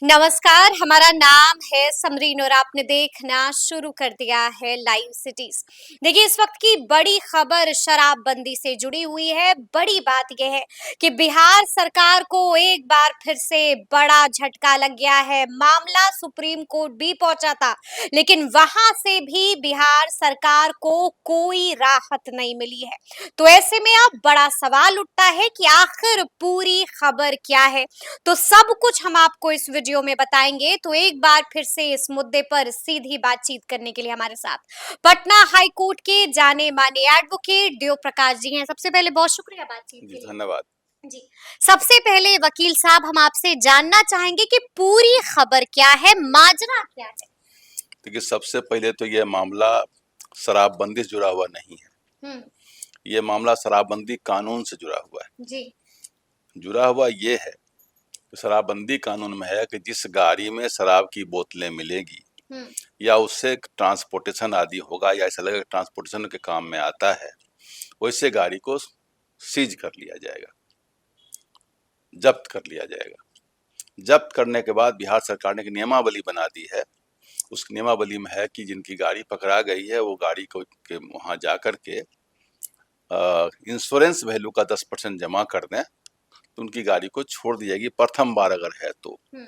नमस्कार, हमारा नाम है समरीन और आपने देखना शुरू कर दिया है लाइव सिटीज। देखिए, इस वक्त की बड़ी खबर शराबबंदी से जुड़ी हुई है। बड़ी बात यह है कि बिहार सरकार को एक बार फिर से बड़ा झटका लग गया है। मामला सुप्रीम कोर्ट भी पहुंचा था, लेकिन वहां से भी बिहार सरकार को कोई राहत नहीं मिली है। तो ऐसे में अब बड़ा सवाल उठता है कि आखिर पूरी खबर क्या है। तो सब कुछ हम आपको इस वीडियो में बताएंगे। तो एक बार फिर से इस मुद्दे पर सीधी बातचीत करने के लिए हमारे साथ पटना हाई कोर्ट के जाने माने एडवोकेट देव प्रकाश जी हैं। सबसे पहले बहुत शुक्रिया बातचीत के जी, लिए। धन्यवाद। जी, सबसे पहले वकील साहब, हम आपसे जानना चाहेंगे कि पूरी खबर क्या है, माजरा क्या है। देखिए, सबसे पहले तो ये मामला शराबबंदी से जुड़ा हुआ नहीं है। हम्म। ये मामला शराबबंदी कानून से जुड़ा हुआ है। जी। जुड़ा हुआ ये है कि शराबबंदी कानून में है कि जिस गाड़ी में शराब की बोतलें मिलेगी हम्म। या उससे ट्रांसपोर्टेशन आदि होगा या ऐसा लगेगा ट्रांसपोर्टेशन के काम में आता है, वैसे गाड़ी को सीज कर लिया जाएगा, जब्त कर लिया जाएगा। जब्त करने के बाद बिहार सरकार ने एक नियमावली बना दी है। उस नियमावली में है कि जिनकी गाड़ी पकड़ा गई है वो गाड़ी को के वहाँ जा कर के इंश्योरेंस वैल्यू का 10% जमा कर दें तो उनकी गाड़ी को छोड़ दी जाएगी, प्रथम बार अगर है तो। हम्म।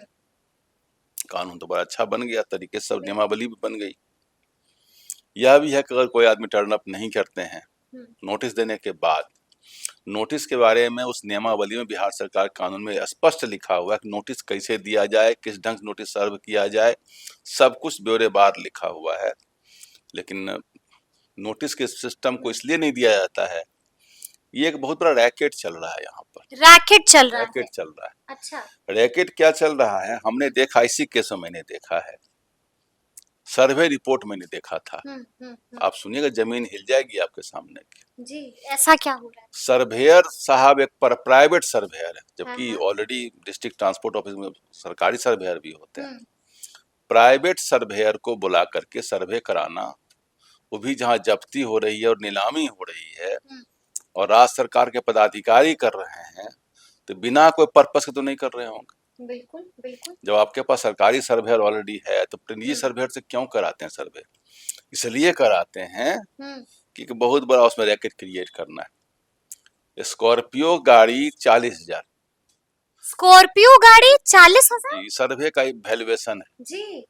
कानून तो बड़ा अच्छा बन गया, तरीके से सब नियमावली भी बन गई। यह भी है कि अगर कोई आदमी टर्न अप नहीं करते हैं नोटिस देने के बाद, नोटिस के बारे में उस नियमावली में बिहार सरकार कानून में स्पष्ट लिखा हुआ है कि नोटिस कैसे दिया जाए, किस ढंग से नोटिस सर्व किया जाए, सब कुछ ब्यौरेवार लिखा हुआ है। लेकिन नोटिस के सिस्टम को इसलिए नहीं दिया जाता है, ये एक बहुत बड़ा रैकेट चल रहा है यहाँ पर। रैकेट चल रहा है। रैकेट चल रहा है। अच्छा। रैकेट क्या चल रहा है, हमने देखा, इसी केस में मैंने देखा है, सर्वे रिपोर्ट मैंने देखा था। आप सुनिएगा, जमीन हिल जाएगी आपके सामने की। जी, ऐसा क्या हो रहा है? सर्वेयर साहब एक प्राइवेट सर्वेयर है, जबकि हाँ। ऑलरेडी डिस्ट्रिक्ट ट्रांसपोर्ट ऑफिस में सरकारी सर्वेयर भी होते हैं। हम्म। प्राइवेट सर्वेयर को बुला करके सर्वे कराना, वो भी जहाँ जब्ती हो रही है और नीलामी हो रही है और राज्य सरकार के पदाधिकारी कर रहे हैं, तो बिना कोई पर्पस के तो नहीं कर रहे होंगे। बिल्कुल बिल्कुल। जब आपके पास सरकारी सर्वेयर ऑलरेडी है तो निजी सर्वेयर से क्यों कराते हैं सर्वे? इसलिए कराते हैं कि बहुत बड़ा उसमें रैकेट क्रिएट करना है। स्कॉर्पियो गाड़ी 40,000, स्कॉर्पियो गाड़ी 40,000। सर्वे का वैल्यूएशन है। जी।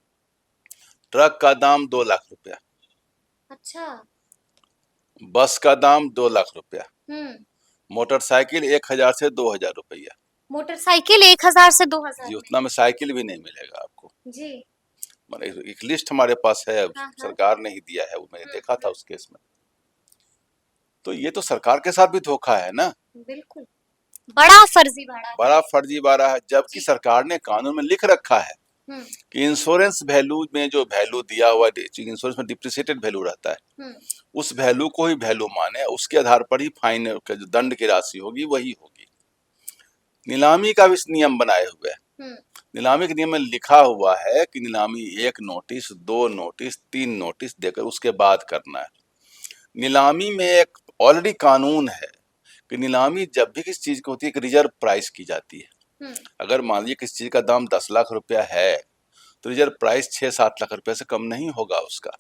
ट्रक का दाम 2 लाख रुपया, अच्छा। बस का दाम 2 लाख रुपया, हम्म। मोटरसाइकिल 1,000 से 2,000 रुपया। मोटरसाइकिल 1,000 से 2,000 जी, में। उतना में साइकिल भी नहीं मिलेगा आपको। जी। मैंने एक लिस्ट हमारे पास है, हाँ। सरकार ने ही दिया है, वो मैंने देखा था हम्म। उस केस में। तो ये तो सरकार के साथ भी धोखा है ना, बिल्कुल, बड़ा फर्जीवाड़ा है। बड़ा फर्जीवाड़ा है। जबकि जी। सरकार ने कानून में लिख रखा है हम्म। कि इंश्योरेंस वैल्यू में जो वैल्यू दिया हुआ है, इंश्योरेंस में डिप्रिसिएटेड वैल्यू रहता है, उस वैल्यू को ही वैल्यू माने, उसके आधार पर ही फाइन का जो दंड की राशि होगी वही होगी। नीलामी का भी नियम बनाए हुए हैं। नीलामी के नियम में लिखा हुआ है कि नीलामी 1 नोटिस, 2 नोटिस, 3 नोटिस देकर उसके बाद करना है। नीलामी में एक ऑलरेडी कानून है कि नीलामी जब भी किसी चीज की होती है, एक रिजर्व प्राइस की जाती है। अगर मान लीजिए किसी चीज का दाम 10 लाख रुपया है तो रिजर्व प्राइस 6-7 लाख रुपए से कम नहीं होगा उसका।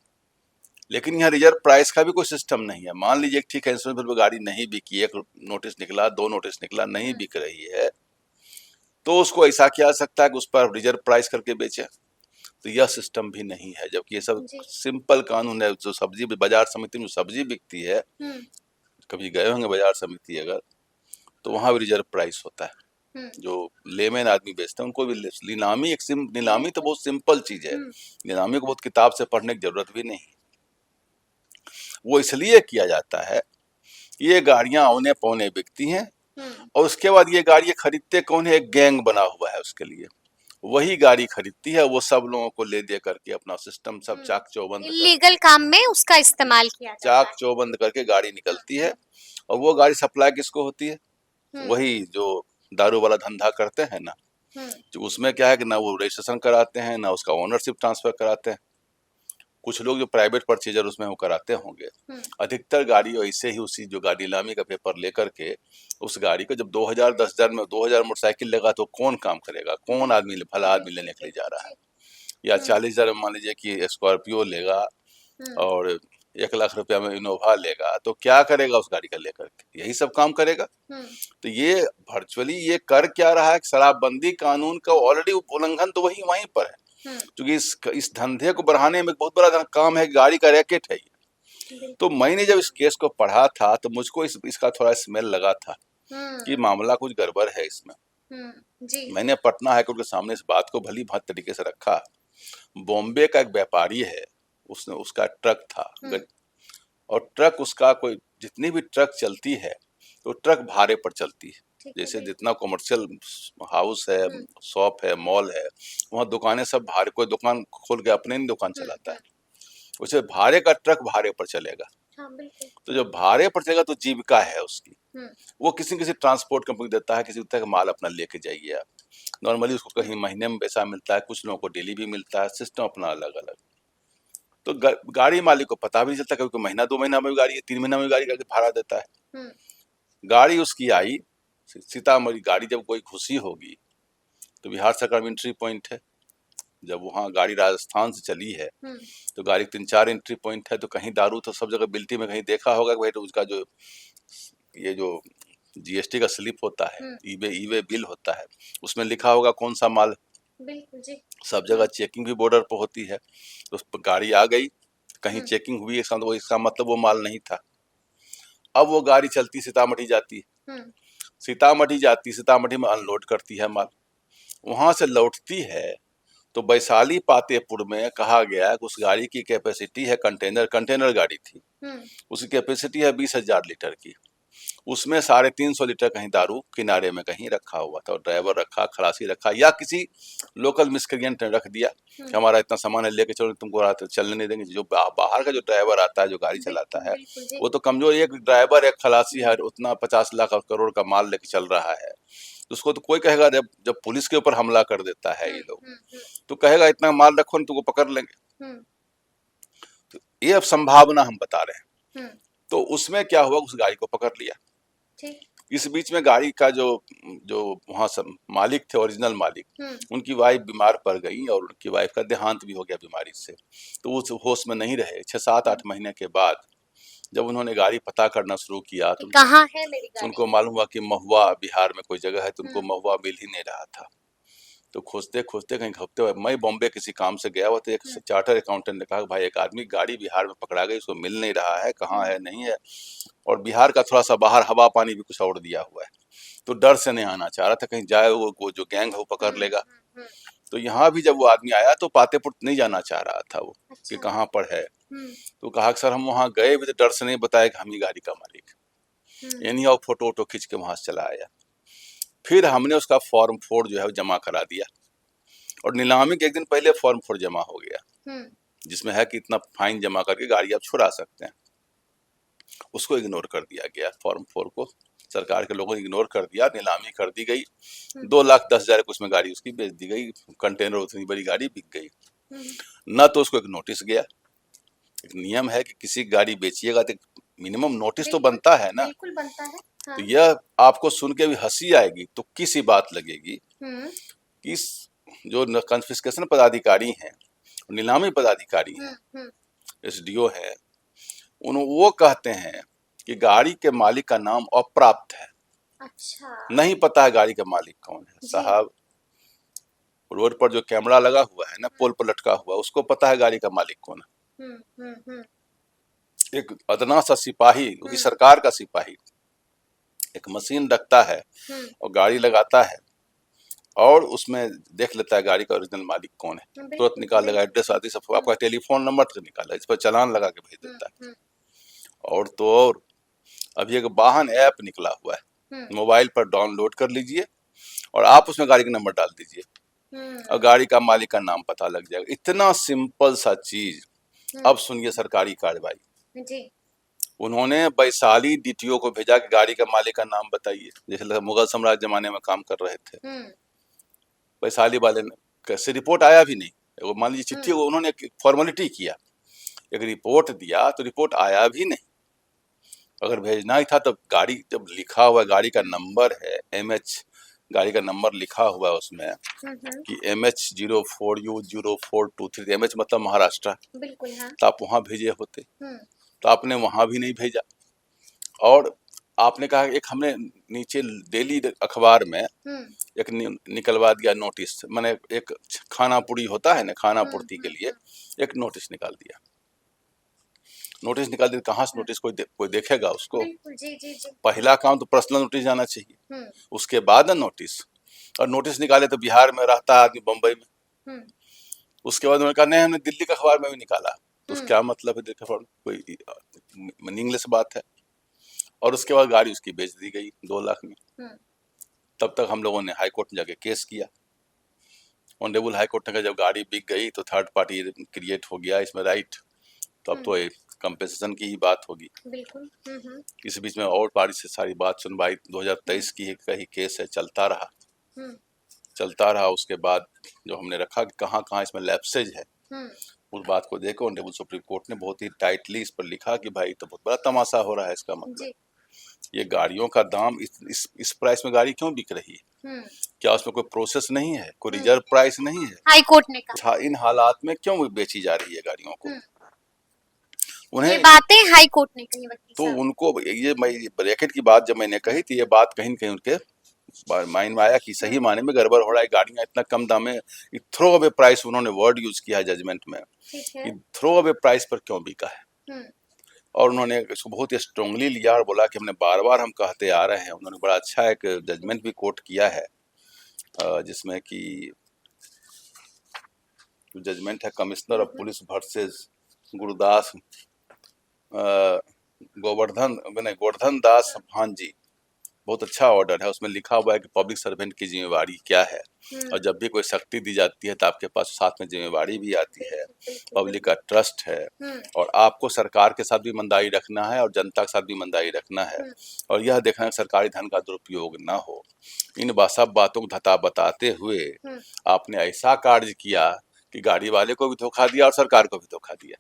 लेकिन यहाँ रिजर्व प्राइस का भी कोई सिस्टम नहीं है। मान लीजिए ठीक है, इंश्योरेंस पर गाड़ी नहीं बिकी, 1 नोटिस निकला, 2 नोटिस निकला, नहीं बिक रही है, तो उसको ऐसा किया जा सकता है कि उस पर रिजर्व प्राइस करके बेचे। तो यह सिस्टम भी नहीं है, जबकि ये सब सिंपल कानून है। जो सब्जी बाजार समिति में सब्जी बिकती है, कभी गए होंगे बाजार समिति अगर, तो वहां भी रिजर्व प्राइस होता है। जो लेमैन आदमी बेचते हैं उनको भी नीलामी नीलामी तो बहुत सिंपल चीज है। नीलामी को बहुत किताब से पढ़ने की जरूरत भी नहीं। वो इसलिए किया जाता है, ये गाड़ियां औने पौने बिकती हैं और उसके बाद ये गाड़ियां खरीदते कौन है? एक गैंग बना हुआ है उसके लिए, वही गाड़ी खरीदती है। वो सब लोगों को ले दे करके अपना सिस्टम सब चाक चौबंद इलीगल काम में उसका इस्तेमाल किया जाता है। चाक चौबंद करके गाड़ी निकलती है। और वो गाड़ी सप्लाई किसको होती है? वही जो दारू वाला धंधा करते हैं ना, जो उसमें क्या है कि ना वो रजिस्ट्रेशन कराते हैं, ना उसका ओनरशिप ट्रांसफर कराते हैं। कुछ लोग जो प्राइवेट परचेजर उसमें वो कराते होंगे। अधिकतर गाड़ी ऐसे ही उसी जो गाड़ी नीलामी का पेपर लेकर के उस गाड़ी को जब 2000 10,000 में 2000 मोटरसाइकिल लेगा तो कौन काम करेगा, कौन आदमी भला आदमी लेने के लिए जा रहा है। या 40,000 में मान लीजिए कि स्कॉर्पियो लेगा और 1 लाख रुपया में इनोवा लेगा तो क्या करेगा उस गाड़ी का लेकर के, यही सब काम करेगा। तो ये वर्चुअली ये कर क्या रहा है, शराबबंदी कानून का ऑलरेडी उल्लंघन तो वही वहीं पर है। क्योंकि इस धंधे को बढ़ाने में बहुत बड़ा काम है, गाड़ी का रैकेट है ये। तो मैंने जब इस केस को पढ़ा था तो मुझको इसका थोड़ा स्मेल लगा था कि मामला कुछ गड़बड़ है इसमें। मैंने पटना हाईकोर्ट के सामने इस बात को भली भांति तरीके से रखा। बॉम्बे का एक व्यापारी है, उसने उसका ट्रक था और ट्रक उसका कोई जितनी भी ट्रक चलती है तो ट्रक भाड़े पर चलती है। जैसे जितना कमर्शियल हाउस है, शॉप है, मॉल है, वहाँ दुकानें सब भाड़े, कोई दुकान खोल के अपने नहीं दुकान चलाता है, उसे भाड़े का ट्रक भाड़े पर चलेगा। तो जो भाड़े पर चलेगा तो जीविका है उसकी, वो किसी किसी ट्रांसपोर्ट कंपनी देता है, किसी तरह का माल अपना लेके जाइए आप। नॉर्मली उसको कहीं महीने में पैसा मिलता है, कुछ लोगों को डेली भी मिलता है, सिस्टम अपना अलग अलग। तो गाड़ी मालिक को पता भी नहीं चलता, क्योंकि महीना 2 महीना में गाड़ी 3 महीना में गाड़ी करके भाड़ा देता है। गाड़ी उसकी आई सीतामढ़ी, गाड़ी जब कोई घुसी होगी तो बिहार सरकार में एंट्री पॉइंट है। जब वहाँ गाड़ी राजस्थान से चली है तो गाड़ी 3-4 एंट्री पॉइंट है। तो कहीं दारू तो सब जगह बिल्टी में कहीं देखा होगा कि भाई तो उसका जो ये जो जीएसटी का स्लिप होता है, ईवे बिल होता है, उसमें लिखा होगा कौन सा माल। बिल्कुल जी। सब जगह चेकिंग भी बॉर्डर पर होती है। तो उस पर गाड़ी आ गई, कहीं चेकिंग हुई, इसका मतलब वो माल नहीं था। अब वो गाड़ी चलती सीतामढ़ी जाती है, सीतामढ़ी में अनलोड करती है माल, वहां से लौटती है तो वैशाली पातेपुर में कहा गया कि उस गाड़ी की कैपेसिटी है, कंटेनर गाड़ी थी, उसकी कैपेसिटी है 20,000 लीटर की। उसमें 350 लीटर कहीं दारू किनारे में कहीं रखा हुआ था, और ड्राइवर रखा, खलासी रखा, या किसी लोकल मिसक्रिएंट ने रख दिया कि हमारा इतना सामान है, लेके चलो, तुमको रात चलने नहीं देंगे। जो बाहर का जो ड्राइवर आता है, जो गाड़ी चलाता है, वो तो कमजोर, एक ड्राइवर एक खलासी है, उतना 50 लाख और करोड़ का माल लेके चल रहा है, उसको तो कोई कहेगा, जब पुलिस के ऊपर हमला कर देता है ये लोग, तो कहेगा इतना माल रखो नहीं तुमको पकड़ लेंगे। तो ये अब संभावना हम बता रहे हैं। तो उसमें क्या हुआ, उस गाड़ी को पकड़ लिया। इस बीच में गाड़ी का जो वहाँ सब मालिक थे, ओरिजिनल मालिक, उनकी वाइफ बीमार पड़ गई और उनकी वाइफ का देहांत भी हो गया बीमारी से। तो वो होश में नहीं रहे। 6-7-8 महीने के बाद जब उन्होंने गाड़ी पता करना शुरू किया तो कहाँ है मेरी गाड़ी? उनको मालूम हुआ कि महुआ बिहार में कोई जगह है, तो उनको महुआ मिल ही नहीं रहा था। तो खोजते खोजते कहीं घपते हुए, मैं बॉम्बे किसी काम से गया हुआ, तो एक चार्टर अकाउंटेंट ने कहा भाई एक आदमी गाड़ी बिहार में पकड़ा गई, उसको मिल नहीं रहा है, कहाँ है नहीं है, और बिहार का थोड़ा सा बाहर हवा पानी भी कुछ और दिया हुआ है, तो डर से नहीं आना चाह रहा था, कहीं जाए वो जो गैंग है वो पकड़ लेगा। तो यहाँ भी जब वो आदमी आया तो पातेपुर नहीं जाना चाह रहा था वो, कि कहाँ पर है। तो कहा सर हम वहाँ गए भी तो डर से नहीं बताया कि हम ही गाड़ी का मालिक, यानी और फोटो वोटो खींच के वहां से चला आया। फिर हमने उसका फॉर्म 4 जो है वो जमा करा दिया, और नीलामी के एक दिन पहले फॉर्म 4 जमा हो गया, जिसमें है कि इतना फाइन जमा करके गाड़ी आप छुड़ा सकते हैं। उसको इग्नोर कर दिया गया, फॉर्म 4 को सरकार के लोगों ने इग्नोर कर दिया, नीलामी कर दी गई, 2,10,000 कुछ में गाड़ी उसकी बेच दी गई, कंटेनर उतनी बड़ी गाड़ी बिक गई। न तो उसको एक नोटिस गया, एक नियम है कि किसी गाड़ी बेचिएगा तो मिनिमम नोटिस तो बनता है ना। बिल्कुल बनता है। हाँ। तो यह आपको सुन के भी हंसी आएगी तो किसी बात लगेगी कि जो कन्फिस्केशन पदाधिकारी हैं, नीलामी पदाधिकारी हैं, एसडीओ है, वो कहते हैं कि गाड़ी के मालिक का नाम अप्राप्त है। अच्छा। नहीं पता है गाड़ी का मालिक कौन है। साहब रोड पर जो कैमरा लगा हुआ है ना, पोल पर लटका हुआ, उसको पता है गाड़ी का मालिक कौन है। एक अदना सा सिपाही, क्योंकि सरकार का सिपाही, एक मशीन रखता है और गाड़ी लगाता है और उसमें देख लेता है गाड़ी का ओरिजिनल मालिक कौन है, तुरंत निकाल लेगा, एड्रेस आदि सब, आपका टेलीफोन नंबर तक निकाला, इस पर चालान लगा के भेज देता है। और तो और अभी एक वाहन ऐप निकला हुआ है, मोबाइल पर डाउनलोड कर लीजिए और आप उसमें गाड़ी का नंबर डाल दीजिए और गाड़ी का मालिक का नाम पता लग जाएगा। इतना सिंपल सा चीज। अब सुनिए सरकारी कार्रवाई जी। उन्होंने वैशाली डीटीओ को भेजा कि गाड़ी का मालिक का नाम बताइए, जैसे मुगल साम्राज्य जमाने में काम कर रहे थे। वैशाली वाले ने कैसे रिपोर्ट आया भी नहीं, वो मान लीजिए चिट्ठी, उन्होंने फॉर्मेलिटी किया, एक रिपोर्ट दिया तो रिपोर्ट आया भी नहीं। अगर भेजना ही था तो गाड़ी जब लिखा हुआ गाड़ी का नंबर है MH, गाड़ी का नंबर लिखा हुआ है उसमें कि MH04U0423, MH मतलब महाराष्ट्र, बिल्कुल हाँ। तो आप वहाँ भेजे होते, तो आपने वहाँ भी नहीं भेजा। और आपने कहा एक हमने नीचे डेली अखबार में एक निकलवा दिया नोटिस, मैंने एक खाना पूरी होता है ना, खाना पूर्ति के लिए एक नोटिस निकाल दिया। नोटिस निकाल दिया, कहाँ से नोटिस कोई देखेगा उसको? जी जी जी। पहला काम तो पर्सनल नोटिस जाना चाहिए, उसके बाद ना नोटिस। और नोटिस निकाले तो बिहार में रहता है आदमी, बम्बई में। उसके बाद उन्होंने कहा नहीं हमने दिल्ली के अखबार में भी निकाला, तो उसका क्या मतलब है? दिल्ली अखबार कोई मीनिंगलेस बात है। और उसके बाद गाड़ी उसकी बेच दी गई 2 लाख में। तब तक हम लोगों ने हाई कोर्ट में जाके केस किया। ऑनरेबल हाई कोर्ट ने कहा जब गाड़ी बिक गई तो थर्ड पार्टी क्रिएट हो गया इसमें राइट, तो अब तो कंपेंसेशन की ही बात होगी। बिल्कुल। इस बीच में और पार्टी से सारी बात सुनवाई 2023 की कहीं केस है, चलता रहा। उसके बाद जो हमने रखा कि कहाँ कहाँ इसमें लैप्सेज है, उस बात को देखो ऑनरेबल सुप्रीम कोर्ट ने बहुत ही टाइटली इस पर लिखा कि भाई तो बहुत बड़ा तमाशा हो रहा है। इसका मतलब ये गाड़ियों का दाम इस प्राइस में गाड़ी क्यों बिक रही है? क्या उसमें कोई प्रोसेस नहीं है, कोई रिजर्व प्राइस नहीं है? हाई कोर्ट ने कहा इन हालात में क्यों बेची जा रही है गाड़ियों को? ये बातें हाई कोर्ट ने कही वकील तो साहब। उनको ये ब्रैकेट की बात जब मैंने कही थी, ये बात कहीं न कहीं उनके माइंड में आया कि सही माने में गड़बड़ हो रहा है। गाड़ियां इतना कम दाम में, थ्रो अवे प्राइस, उन्होंने वर्ड यूज किया है जजमेंट में कि थ्रो अवे प्राइस पर क्यों बिका है। और उन्होंने इसको बहुत ही स्ट्रांगली लिया और बोला कि हमने बार बार हम कहते आ रहे हैं। उन्होंने बड़ा अच्छा एक जजमेंट भी कोट किया है, जिसमें कि जजमेंट है commissioner of police versus Gurudas Govardhan Das Bhanji. बहुत अच्छा ऑर्डर है, उसमें लिखा हुआ है कि पब्लिक सर्वेंट की जिम्मेवारी क्या है, और जब भी कोई शक्ति दी जाती है तो आपके पास साथ में जिम्मेवारी भी आती है। पब्लिक का ट्रस्ट है, और आपको सरकार के साथ भी ईमानदारी रखना है और जनता के साथ भी ईमानदारी रखना है, और यह देखना है सरकारी धन का दुरुपयोग ना हो। इन सब बातों को बताते हुए आपने ऐसा कार्य किया कि गाड़ी वाले को भी धोखा दिया और सरकार को भी धोखा दिया।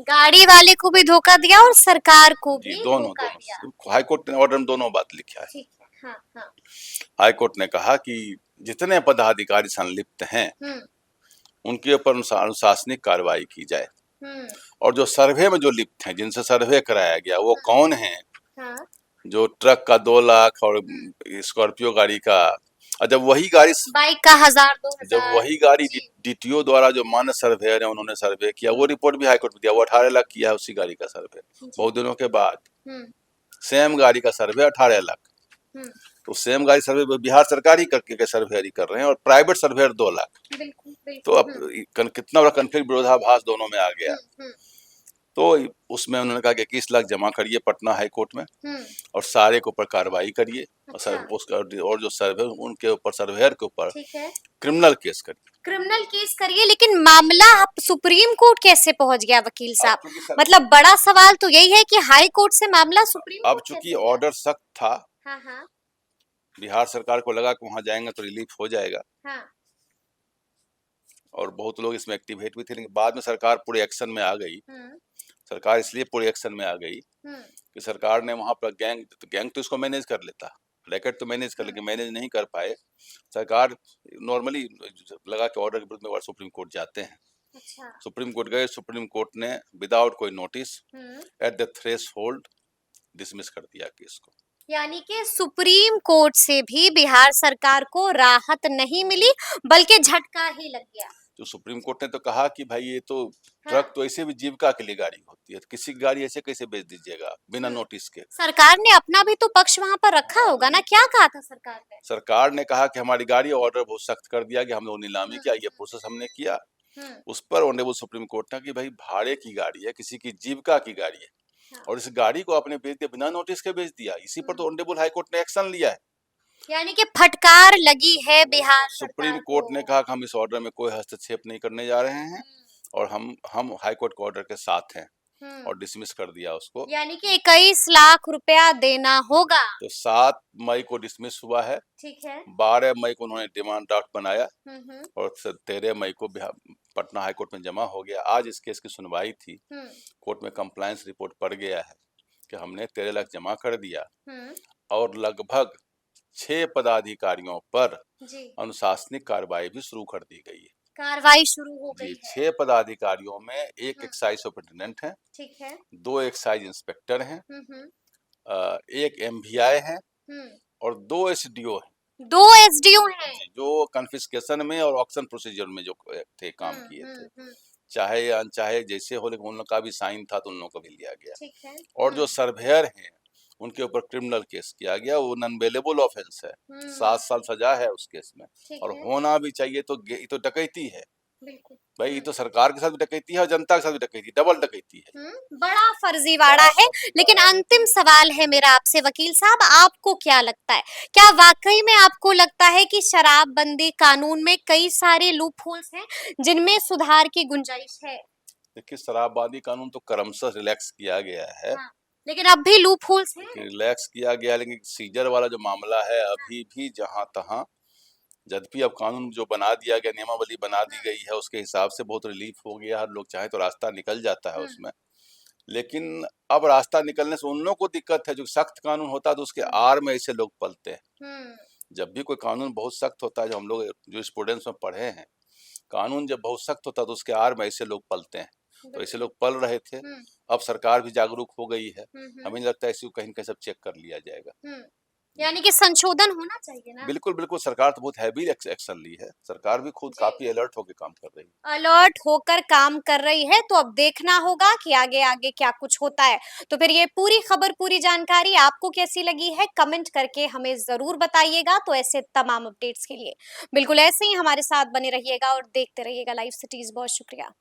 गाड़ी वाले को भी धोखा दिया और सरकार को भी धोखा दिया। हाई कोर्ट ने ऑर्डर में दोनों बात लिखा है। हाँ। हाई कोर्ट ने कहा कि जितने पदाधिकारी संलिप्त हैं उनके ऊपर अनुशासनिक कार्रवाई की जाए, और जो सर्वे में जो लिप्त हैं, जिनसे सर्वे कराया गया, वो कौन है? जो ट्रक का 2 लाख और स्कॉर्पियो गाड़ी का, और जब वही गाड़ी बाइक का 1000-2000, जब वही गाड़ी DTO द्वारा जो मान्य सर्वेयर है उन्होंने सर्वे किया, वो रिपोर्ट भी हाईकोर्ट में दिया, वो 18 लाख किया है उसी गाड़ी का सर्वे। बहुत दिनों के बाद सेम गाड़ी का सर्वे 18 लाख। तो सेम गाड़ी सर्वे बिहार सरकार ही करके सर्वेयर कर रहे हैं, और प्राइवेट सर्वेयर 2 लाख। तो अब कितना बड़ा कन्फ्लिक्ट, विरोधाभास दोनों में आ गया। तो उसमें उन्होंने कहा कि 21 लाख जमा करिए पटना हाई कोर्ट में, और सारे के ऊपर कार्रवाई करिए। और जो सर्वे उनके ऊपर, सर्वेयर के ऊपर क्रिमिनल केस करिए। लेकिन मामला अब सुप्रीम कोर्ट कैसे पहुंच गया वकील साहब? मतलब बड़ा सवाल तो यही है कि हाई कोर्ट से मामला सुप्रीम कोर्ट। अब चूंकि ऑर्डर सख्त था, बिहार सरकार को लगा कि वहां जाएंगे तो रिलीफ हो जाएगा, और बहुत लोग इसमें एक्टिवेट भी थे। लेकिन बाद में सरकार पूरे एक्शन में आ गई। सरकार इसलिए पूरे एक्शन में आ गई कि सरकार ने वहां पर गैंग तो इसको मैनेज कर लेता, रैकेट तो मैनेज कर, लेकिन मैनेज नहीं कर पाए। सरकार नॉर्मली लगा कि ऑर्डर के विरुद्ध में सुप्रीम कोर्ट जाते हैं। सुप्रीम कोर्ट गए, सुप्रीम कोर्ट ने विदाउट कोई notice at the threshold dismiss कर दिया केस को। यानी कि सुप्रीम कोर्ट से भी बिहार सरकार को राहत नहीं मिली, बल्कि झटका ही लग गया। तो सुप्रीम कोर्ट ने तो कहा कि भाई ये तो ट्रक तो ऐसे भी जीविका के लिए गाड़ी होती है, किसी की गाड़ी ऐसे कैसे बेच दीजिएगा बिना नोटिस के? सरकार ने अपना भी तो पक्ष वहां पर रखा होगा ना, क्या कहा था सरकार ने? सरकार ने कहा कि हमारी गाड़ी, ऑर्डर बहुत सख्त कर दिया कि हम लोग नीलामी किया, ये प्रोसेस हमने किया। उस पर ऑनरेबल सुप्रीम कोर्ट ने कि भाई भाड़े की गाड़ी है, किसी की जीविका की गाड़ी है, और इस गाड़ी को आपने बेच दिया, बिना नोटिस के बेच दिया। इसी पर तो ऑनरेबल हाई कोर्ट ने एक्शन लिया है। यानी कि फटकार लगी है बिहार सुप्रीम कोर्ट ने कहा कि हम इस ऑर्डर में कोई हस्तक्षेप नहीं करने जा रहे हैं, और हम हाई कोर्ट के ऑर्डर के साथ हैं, और डिसमिस कर दिया उसको। यानी कि 21 लाख रुपया देना होगा। तो 7 मई को डिसमिस हुआ है। ठीक है। 12 मई को उन्होंने डिमांड ड्राफ्ट बनाया, और 13 मई को पटना हाई कोर्ट में जमा हो गया। आज इस केस की सुनवाई थी। कोर्ट में कंप्लायंस रिपोर्ट पड़ गया है कि हमने 13 लाख जमा कर दिया और लगभग 6 पदाधिकारियों पर अनुशासनिक कार्रवाई भी शुरू कर दी गई है। कार्रवाई शुरू हो जी, गई 6 पदाधिकारियों में एक एक्साइज सुपरिटेंडेंट है, ठीक है, 2 एक्साइज इंस्पेक्टर हैं, एक एमवीआई है और 2 एसडीओ हैं। 2 एसडीओ हैं जो कन्फिस्केशन में और ऑक्शन प्रोसीजर में जो थे काम किए थे, चाहे या अनचाहे जैसे हो, लेकिन उन लोग का भी साइन था तो उन लोगों को भी लिया गया। ठीक है। और जो सर्वेयर हैं उनके ऊपर क्रिमिनल केस किया गया, वो नॉन बेलेबल ऑफेंस है, 7 साल सजा है उस केस में। और होना भी चाहिए, तो ये तो डकैती है भाई, ये तो सरकार के साथ भी डकैती है और जनता के साथ भी डकैती, डबल डकैती है। बड़ा फर्जीवाड़ा है। लेकिन अंतिम सवाल है मेरा आपसे वकील साहब, आपको क्या लगता है, क्या वाकई में आपको लगता है कि शराबबंदी कानून में कई सारे लूप होल्स हैं जिनमें सुधार की गुंजाइश है? देखिए, शराबबंदी कानून तो क्रमशः रिलैक्स किया गया है। लेकिन अब भी लूप होल्स हैं। रिलैक्स किया गया, लेकिन सीजर वाला जो मामला है अभी भी जहां तहां, यद्यपि अब कानून जो बना दिया गया, नियमावली बना दी गई है, उसके हिसाब से बहुत रिलीफ हो गया, हर लोग चाहे तो रास्ता निकल जाता है उसमें। लेकिन अब रास्ता निकलने से उन लोगों को दिक्कत है जो सख्त कानून होता है तो उसके आड़ में ऐसे लोग पलते हैं। जब भी कोई कानून बहुत सख्त होता है, जो हम लोग जो स्टूडेंट्स में पढ़े हैं, कानून जब बहुत सख्त होता है तो उसके आड़ में ऐसे लोग पलते हैं, तो ऐसे लोग पल रहे थे। अब सरकार भी जागरूक हो गई है, हमें लगता है इसी को कहीं कहीं सब चेक कर लिया जाएगा। यानी कि संशोधन होना चाहिए ना। बिल्कुल बिल्कुल, सरकार तो बहुत हैवी एक्शन ली है, सरकार भी खुद काफी अलर्ट होकर काम कर रही है। अलर्ट होकर काम कर रही है, तो अब देखना होगा कि आगे आगे क्या कुछ होता है। तो फिर ये पूरी खबर, पूरी जानकारी आपको कैसी लगी है, कमेंट करके हमें जरूर बताइएगा। तो ऐसे तमाम अपडेट्स के लिए बिल्कुल ऐसे ही हमारे साथ बने रहिएगा और देखते रहिएगा लाइव सिटीज। बहुत शुक्रिया।